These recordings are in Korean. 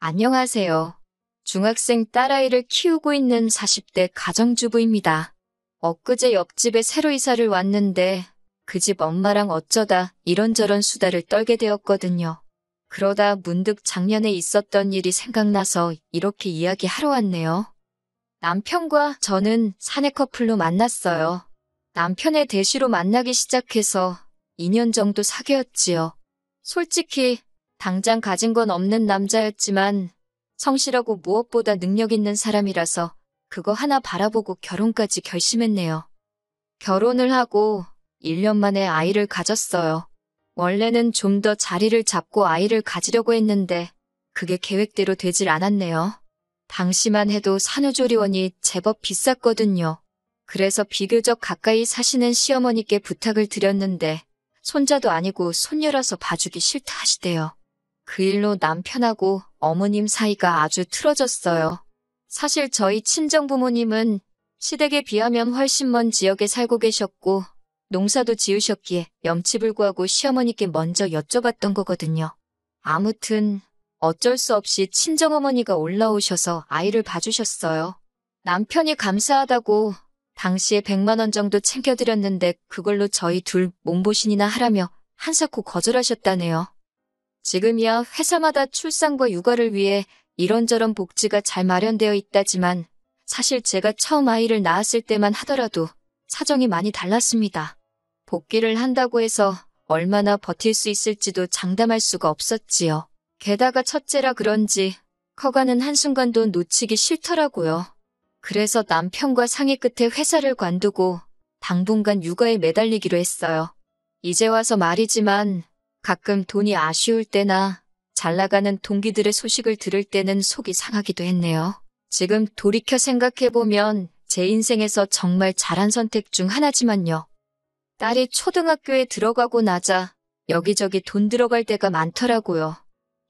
안녕하세요. 중학생 딸아이를 키우고 있는 40대 가정주부입니다. 엊그제 옆집에 새로 이사를 왔는데 그 집 엄마랑 어쩌다 이런저런 수다를 떨게 되었거든요. 그러다 문득 작년에 있었던 일이 생각나서 이렇게 이야기하러 왔네요. 남편과 저는 사내 커플로 만났어요. 남편의 대시로 만나기 시작해서 2년 정도 사귀었지요. 솔직히 당장 가진 건 없는 남자였지만 성실하고 무엇보다 능력 있는 사람이라서 그거 하나 바라보고 결혼까지 결심했네요. 결혼을 하고 1년 만에 아이를 가졌어요. 원래는 좀 더 자리를 잡고 아이를 가지려고 했는데 그게 계획대로 되질 않았네요. 당시만 해도 산후조리원이 제법 비쌌거든요. 그래서 비교적 가까이 사시는 시어머니께 부탁을 드렸는데 손자도 아니고 손녀라서 봐주기 싫다 하시대요. 그 일로 남편하고 어머님 사이가 아주 틀어졌어요. 사실 저희 친정부모님은 시댁에 비하면 훨씬 먼 지역에 살고 계셨고 농사도 지으셨기에 염치불구하고 시어머니께 먼저 여쭤봤던 거거든요. 아무튼 어쩔 수 없이 친정어머니가 올라오셔서 아이를 봐주셨어요. 남편이 감사하다고 당시에 100만 원 정도 챙겨드렸는데 그걸로 저희 둘 몸보신이나 하라며 한사코 거절하셨다네요. 지금이야 회사마다 출산과 육아를 위해 이런저런 복지가 잘 마련되어 있다지만 사실 제가 처음 아이를 낳았을 때만 하더라도 사정이 많이 달랐습니다. 복귀를 한다고 해서 얼마나 버틸 수 있을지도 장담할 수가 없었지요. 게다가 첫째라 그런지 커가는 한순간도 놓치기 싫더라고요. 그래서 남편과 상의 끝에 회사를 관두고 당분간 육아에 매달리기로 했어요. 이제 와서 말이지만 가끔 돈이 아쉬울 때나 잘 나가는 동기들의 소식을 들을 때는 속이 상하기도 했네요. 지금 돌이켜 생각해보면 제 인생에서 정말 잘한 선택 중 하나지만요. 딸이 초등학교에 들어가고 나자 여기저기 돈 들어갈 때가 많더라고요.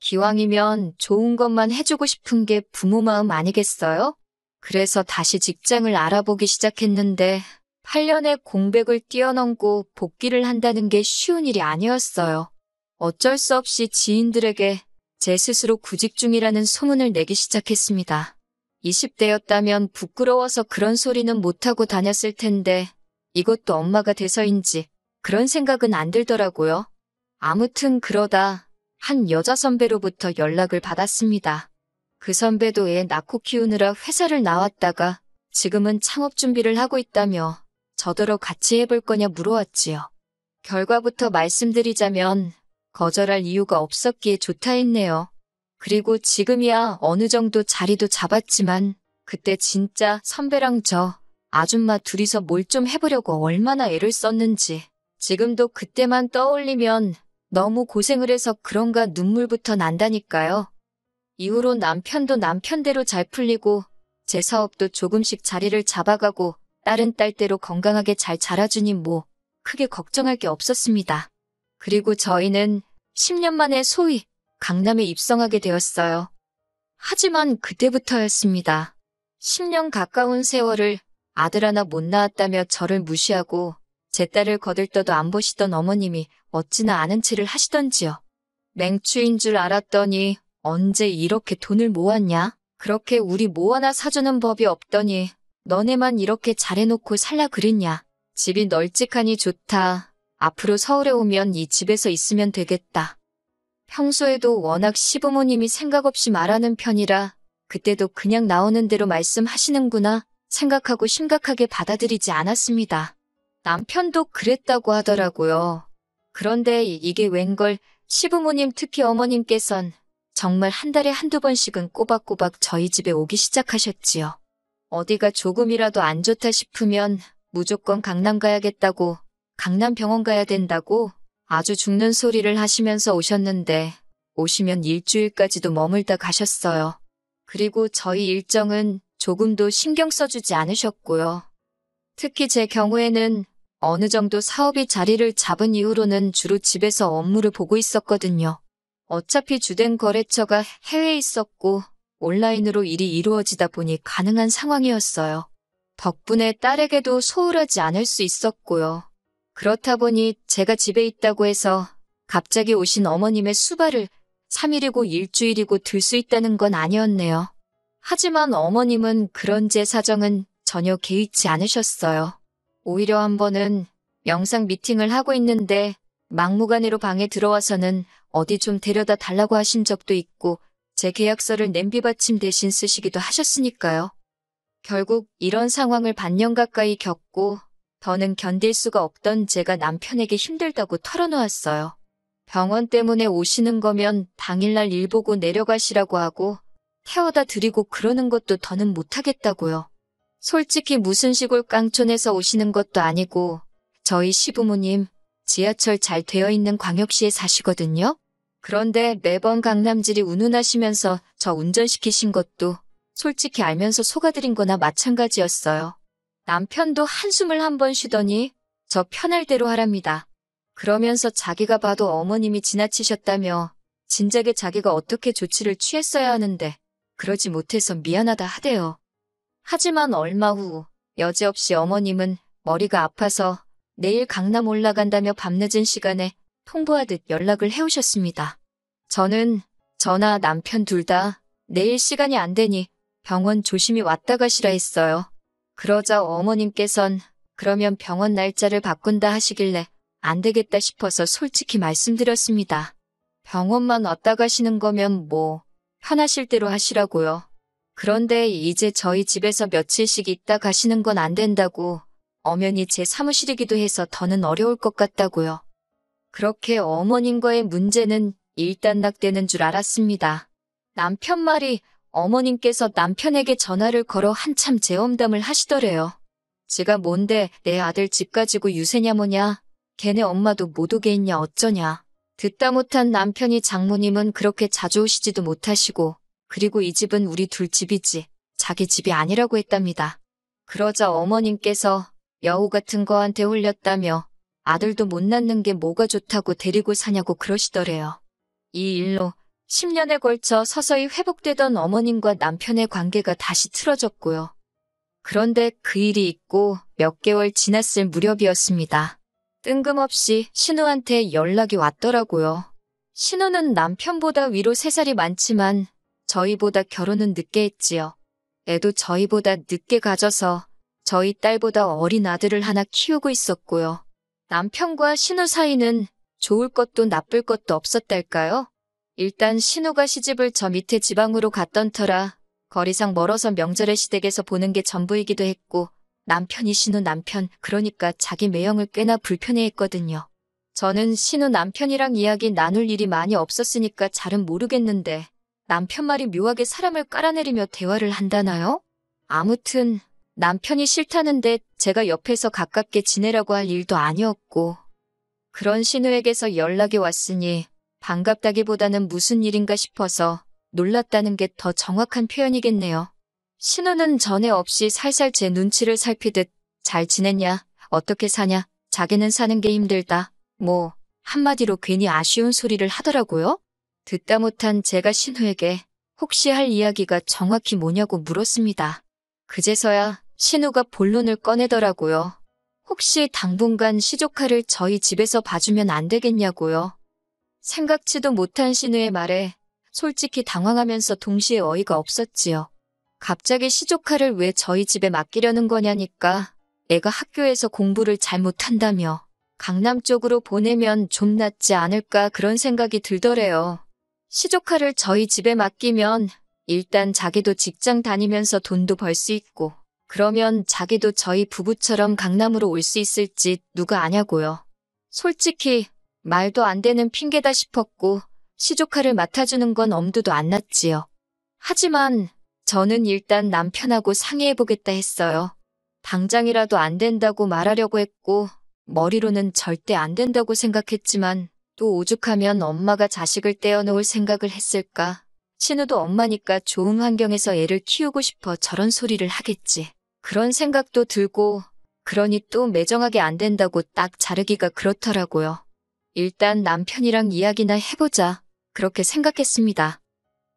기왕이면 좋은 것만 해주고 싶은 게 부모 마음 아니겠어요? 그래서 다시 직장을 알아보기 시작했는데 8년의 공백을 뛰어넘고 복귀를 한다는 게 쉬운 일이 아니었어요. 어쩔 수 없이 지인들에게 제 스스로 구직 중이라는 소문을 내기 시작했습니다. 20대였다면 부끄러워서 그런 소리는 못하고 다녔을 텐데 이것도 엄마가 돼서인지 그런 생각은 안 들더라고요. 아무튼 그러다 한 여자 선배로부터 연락을 받았습니다. 그 선배도 애 낳고 키우느라 회사를 나왔다가 지금은 창업 준비를 하고 있다며 저더러 같이 해볼 거냐 물어왔지요. 결과부터 말씀드리자면 거절할 이유가 없었기에 좋다 했네요. 그리고 지금이야 어느 정도 자리도 잡았지만 그때 진짜 선배랑 저 아줌마 둘이서 뭘 좀 해보려고 얼마나 애를 썼는지 지금도 그때만 떠올리면 너무 고생을 해서 그런가 눈물부터 난다니까요. 이후로 남편도 남편대로 잘 풀리고 제 사업도 조금씩 자리를 잡아가고 딸은 딸대로 건강하게 잘 자라주니 뭐 크게 걱정할 게 없었습니다. 그리고 저희는 10년 만에 소위 강남에 입성하게 되었어요. 하지만 그때부터였습니다. 10년 가까운 세월을 아들 하나 못 낳았다며 저를 무시하고 제 딸을 거들떠도 안 보시던 어머님이 어찌나 아는 체를 하시던지요. 맹추인 줄 알았더니 언제 이렇게 돈을 모았냐? 그렇게 우리 뭐 하나 사주는 법이 없더니 너네만 이렇게 잘해놓고 살라 그랬냐? 집이 널찍하니 좋다. 앞으로 서울에 오면 이 집에서 있으면 되겠다. 평소에도 워낙 시부모님이 생각 없이 말하는 편이라 그때도 그냥 나오는 대로 말씀하시는구나 생각하고 심각하게 받아들이지 않았습니다. 남편도 그랬다고 하더라고요. 그런데 이게 웬걸 시부모님 특히 어머님께선 정말 한 달에 한두 번씩은 꼬박꼬박 저희 집에 오기 시작하셨지요. 어디가 조금이라도 안 좋다 싶으면 무조건 강남 가야겠다고 강남 병원 가야 된다고 아주 죽는 소리를 하시면서 오셨는데 오시면 일주일까지도 머물다 가셨어요. 그리고 저희 일정은 조금도 신경 써주지 않으셨고요. 특히 제 경우에는 어느 정도 사업이 자리를 잡은 이후로는 주로 집에서 업무를 보고 있었거든요. 어차피 주된 거래처가 해외에 있었고 온라인으로 일이 이루어지다 보니 가능한 상황이었어요. 덕분에 딸에게도 소홀하지 않을 수 있었고요. 그렇다 보니 제가 집에 있다고 해서 갑자기 오신 어머님의 수발을 3일이고 일주일이고 들 수 있다는 건 아니었네요. 하지만 어머님은 그런 제 사정은 전혀 개의치 않으셨어요. 오히려 한 번은 영상 미팅을 하고 있는데 막무가내로 방에 들어와서는 어디 좀 데려다 달라고 하신 적도 있고 제 계약서를 냄비 받침 대신 쓰시기도 하셨으니까요. 결국 이런 상황을 반년 가까이 겪고 더는 견딜 수가 없던 제가 남편에게 힘들다고 털어놓았어요. 병원 때문에 오시는 거면 당일날 일 보고 내려가시라고 하고 태워다 드리고 그러는 것도 더는 못하겠다고요. 솔직히 무슨 시골 깡촌에서 오시는 것도 아니고 저희 시부모님 지하철 잘 되어 있는 광역시에 사시거든요. 그런데 매번 강남질이 운운하시면서 저 운전시키신 것도 솔직히 알면서 속아드린 거나 마찬가지였어요. 남편도 한숨을 한 번 쉬더니 저 편할 대로 하랍니다. 그러면서 자기가 봐도 어머님이 지나치셨다며 진작에 자기가 어떻게 조치를 취했어야 하는데 그러지 못해서 미안하다 하대요. 하지만 얼마 후 여지없이 어머님은 머리가 아파서 내일 강남 올라간다며 밤늦은 시간에 통보하듯 연락을 해오셨습니다. 저는 저나 남편 둘 다 내일 시간이 안 되니 병원 조심히 왔다 가시라 했어요. 그러자 어머님께선 그러면 병원 날짜를 바꾼다 하시길래 안 되겠다 싶어서 솔직히 말씀드렸습니다. 병원만 왔다 가시는 거면 뭐 편하실 대로 하시라고요. 그런데 이제 저희 집에서 며칠씩 있다 가시는 건 안 된다고 엄연히 제 사무실이기도 해서 더는 어려울 것 같다고요. 그렇게 어머님과의 문제는 일단락되는 줄 알았습니다. 남편 말이 어머님께서 남편에게 전화를 걸어 한참 재험담을 하시더래요. 지가 뭔데 내 아들 집 가지고 유세냐 뭐냐, 걔네 엄마도 못 오게 했냐 어쩌냐. 듣다 못한 남편이 장모님은 그렇게 자주 오시지도 못하시고 그리고 이 집은 우리 둘 집이지 자기 집이 아니라고 했답니다. 그러자 어머님께서 여우 같은 거한테 홀렸다며 아들도 못 낳는 게 뭐가 좋다고 데리고 사냐고 그러시더래요. 이 일로 10년에 걸쳐 서서히 회복되던 어머님과 남편의 관계가 다시 틀어졌고요. 그런데 그 일이 있고 몇 개월 지났을 무렵이었습니다. 뜬금없이 신우한테 연락이 왔더라고요. 신우는 남편보다 위로 3살이 많지만 저희보다 결혼은 늦게 했지요. 애도 저희보다 늦게 가져서 저희 딸보다 어린 아들을 하나 키우고 있었고요. 남편과 신우 사이는 좋을 것도 나쁠 것도 없었달까요? 일단 신우가 시집을 저 밑에 지방으로 갔던 터라 거리상 멀어서 명절에 시댁에서 보는 게 전부이기도 했고 남편이 신우 남편, 그러니까 자기 매형을 꽤나 불편해했거든요. 저는 신우 남편이랑 이야기 나눌 일이 많이 없었으니까 잘은 모르겠는데 남편 말이 묘하게 사람을 깔아내리며 대화를 한다나요? 아무튼 남편이 싫다는데 제가 옆에서 가깝게 지내라고 할 일도 아니었고 그런 신우에게서 연락이 왔으니 반갑다기보다는 무슨 일인가 싶어서 놀랐다는 게 더 정확한 표현이겠네요. 신우는 전에 없이 살살 제 눈치를 살피듯 잘 지냈냐, 어떻게 사냐, 자기는 사는 게 힘들다, 뭐 한마디로 괜히 아쉬운 소리를 하더라고요. 듣다 못한 제가 신우에게 혹시 할 이야기가 정확히 뭐냐고 물었습니다. 그제서야 신우가 본론을 꺼내더라고요. 혹시 당분간 시조카를 저희 집에서 봐주면 안 되겠냐고요. 생각지도 못한 신우의 말에 솔직히 당황하면서 동시에 어이가 없었지요. 갑자기 시조카를 왜 저희 집에 맡기려는 거냐니까 애가 학교에서 공부를 잘못한다며 강남 쪽으로 보내면 좀 낫지 않을까 그런 생각이 들더래요. 시조카를 저희 집에 맡기면 일단 자기도 직장 다니면서 돈도 벌 수 있고 그러면 자기도 저희 부부처럼 강남으로 올 수 있을지 누가 아냐고요. 솔직히 말도 안 되는 핑계다 싶었고 시조카를 맡아주는 건 엄두도 안 났지요. 하지만 저는 일단 남편하고 상의해보겠다 했어요. 당장이라도 안 된다고 말하려고 했고 머리로는 절대 안 된다고 생각했지만 또 오죽하면 엄마가 자식을 떼어놓을 생각을 했을까. 신우도 엄마니까 좋은 환경에서 애를 키우고 싶어 저런 소리를 하겠지. 그런 생각도 들고 그러니 또 매정하게 안 된다고 딱 자르기가 그렇더라고요. 일단 남편이랑 이야기나 해보자. 그렇게 생각했습니다.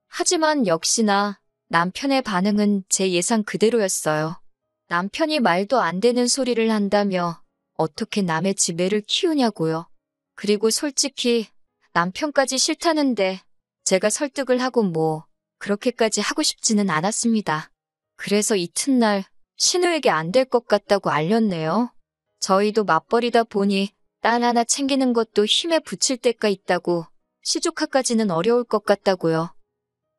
하지만 역시나 남편의 반응은 제 예상 그대로였어요. 남편이 말도 안 되는 소리를 한다며 어떻게 남의 집 애를 키우냐고요. 그리고 솔직히 남편까지 싫다는데 제가 설득을 하고 그렇게까지 하고 싶지는 않았습니다. 그래서 이튿날 신우에게 안 될 것 같다고 알렸네요. 저희도 맞벌이다 보니 딸 하나 챙기는 것도 힘에 부칠 때가 있다고, 시조카까지는 어려울 것 같다고요.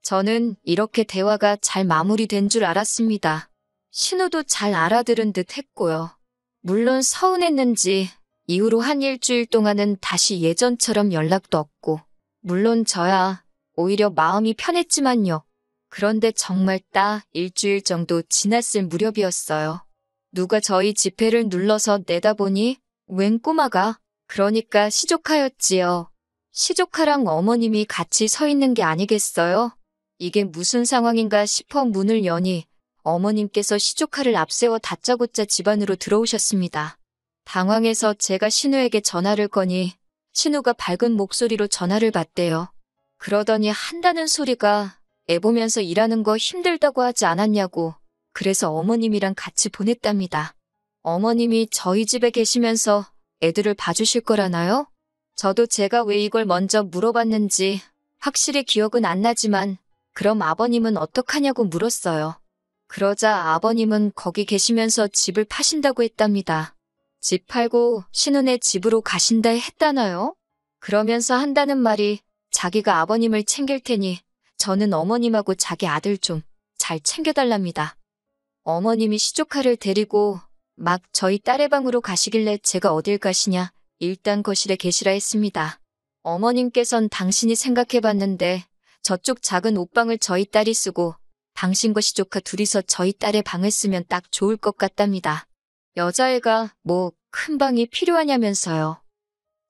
저는 이렇게 대화가 잘 마무리된 줄 알았습니다. 신우도 잘 알아들은 듯 했고요. 물론 서운했는지 이후로 한 일주일 동안은 다시 예전처럼 연락도 없고, 물론 저야 오히려 마음이 편했지만요. 그런데 정말 딱 일주일 정도 지났을 무렵이었어요. 누가 저희 지폐를 눌러서 내다보니 웬 꼬마가, 그러니까 시조카였지요. 시조카랑 어머님이 같이 서 있는 게 아니겠어요? 이게 무슨 상황인가 싶어 문을 여니 어머님께서 시조카를 앞세워 다짜고짜 집 안으로 들어오셨습니다. 당황해서 제가 신우에게 전화를 거니 신우가 밝은 목소리로 전화를 받대요. 그러더니 한다는 소리가 애 보면서 일하는 거 힘들다고 하지 않았냐고, 그래서 어머님이랑 같이 보냈답니다. 어머님이 저희 집에 계시면서 애들을 봐주실 거라나요? 저도 제가 왜 이걸 먼저 물어봤는지 확실히 기억은 안 나지만 그럼 아버님은 어떡하냐고 물었어요. 그러자 아버님은 거기 계시면서 집을 파신다고 했답니다. 집 팔고 신우네 집으로 가신다 했다나요? 그러면서 한다는 말이 자기가 아버님을 챙길 테니 저는 어머님하고 자기 아들 좀 잘 챙겨달랍니다. 어머님이 시조카를 데리고 막 저희 딸의 방으로 가시길래 제가 어딜 가시냐, 일단 거실에 계시라 했습니다. 어머님께선 당신이 생각해봤는데 저쪽 작은 옷방을 저희 딸이 쓰고 당신과 시조카 둘이서 저희 딸의 방을 쓰면 딱 좋을 것 같답니다. 여자애가 큰 방이 필요하냐면서요.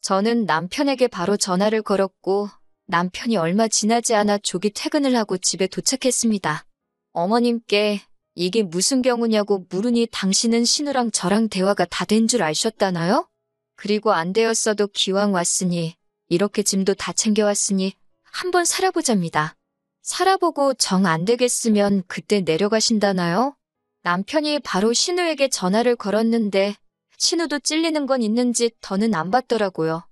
저는 남편에게 바로 전화를 걸었고 남편이 얼마 지나지 않아 조기 퇴근을 하고 집에 도착했습니다. 어머님께 이게 무슨 경우냐고 물으니 당신은 신우랑 저랑 대화가 다 된 줄 아셨다나요? 그리고 안 되었어도 기왕 왔으니 이렇게 짐도 다 챙겨왔으니 한번 살아보자입니다. 살아보고 정 안 되겠으면 그때 내려가신다나요? 남편이 바로 신우에게 전화를 걸었는데 신우도 찔리는 건 있는지 더는 안 받더라고요.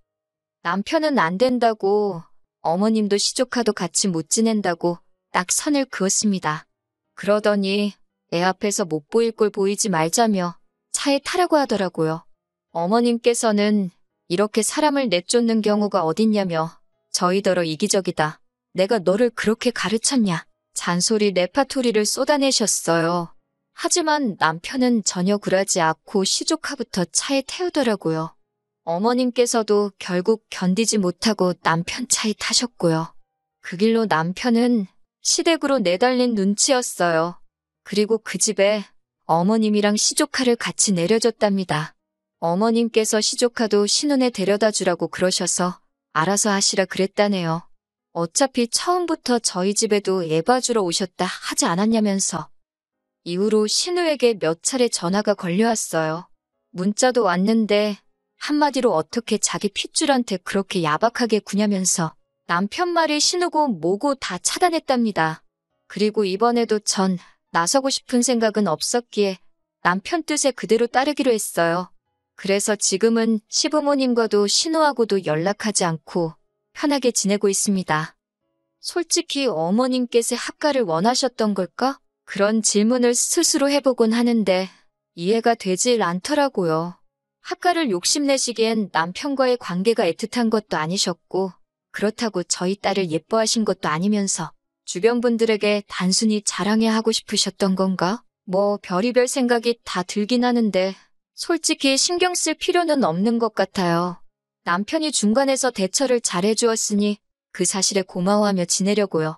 남편은 안 된다고, 어머님도 시조카도 같이 못 지낸다고 딱 선을 그었습니다. 그러더니 애 앞에서 못 보일 꼴 보이지 말자며 차에 타라고 하더라고요. 어머님께서는 이렇게 사람을 내쫓는 경우가 어딨냐며 저희더러 이기적이다, 내가 너를 그렇게 가르쳤냐, 잔소리 레파토리를 쏟아내셨어요. 하지만 남편은 전혀 굴하지 않고 시조카부터 차에 태우더라고요. 어머님께서도 결국 견디지 못하고 남편 차에 타셨고요. 그 길로 남편은 시댁으로 내달린 눈치였어요. 그리고 그 집에 어머님이랑 시조카를 같이 내려줬답니다. 어머님께서 시조카도 신혼에 데려다 주라고 그러셔서 알아서 하시라 그랬다네요. 어차피 처음부터 저희 집에도 애 봐주러 오셨다 하지 않았냐면서. 이후로 신우에게 몇 차례 전화가 걸려왔어요. 문자도 왔는데 한마디로 어떻게 자기 핏줄한테 그렇게 야박하게 구냐면서 남편 말이 신우고 뭐고 다 차단했답니다. 그리고 이번에도 전 나서고 싶은 생각은 없었기에 남편 뜻에 그대로 따르기로 했어요. 그래서 지금은 시부모님과도 신우하고도 연락하지 않고 편하게 지내고 있습니다. 솔직히 어머님께서 합가를 원하셨던 걸까? 그런 질문을 스스로 해보곤 하는데 이해가 되질 않더라고요. 합가를 욕심내시기엔 남편과의 관계가 애틋한 것도 아니셨고 그렇다고 저희 딸을 예뻐하신 것도 아니면서 주변 분들에게 단순히 자랑해 하고 싶으셨던 건가? 별의별 생각이 다 들긴 하는데 솔직히 신경 쓸 필요는 없는 것 같아요. 남편이 중간에서 대처를 잘해주었으니 그 사실에 고마워하며 지내려고요.